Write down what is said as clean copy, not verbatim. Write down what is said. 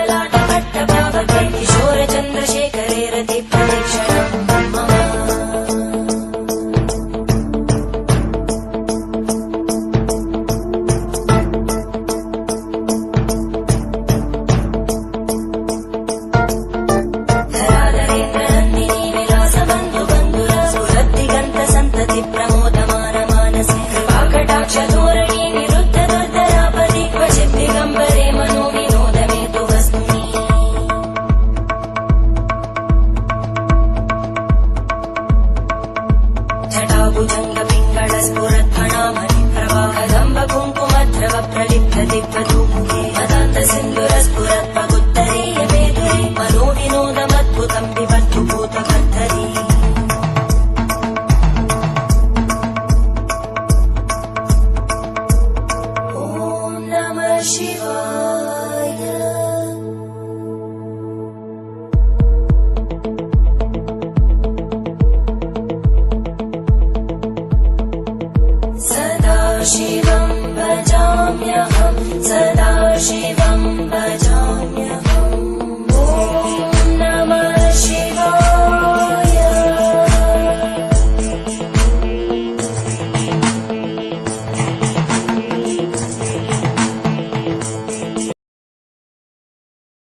ललाट पट्टपावके किशोर चन्द्रशेखरे रति प्रदक्षिणम् मम धराधरेन्द्रनन्दिनी विलासबन्धु बन्धुर स्फुरद्दिगन्त सन्तति प्रमोदमान मानसे कृपाकटाक्ष धोरणी निरुद्ध दुर्धरापदि क्वचित् दिगम्बरे मनो विनोदमेतु वस्तुनि जटाभुजङ्ग पिङ्गळ स्फुरद्फणामणि प्रवाहदम्ब कुङ्कुमद्रव प्रलिप्त दिग्वधूमुखे मदान्त सिन्धुर स्फुरद्भगुत्तरीय मेधुरे मनो विनोदमद्भुतं विबद्धु भूतकर्धरी ॐ नमः शिवाय सदा शिवं भजाम्यहं सदा शिवं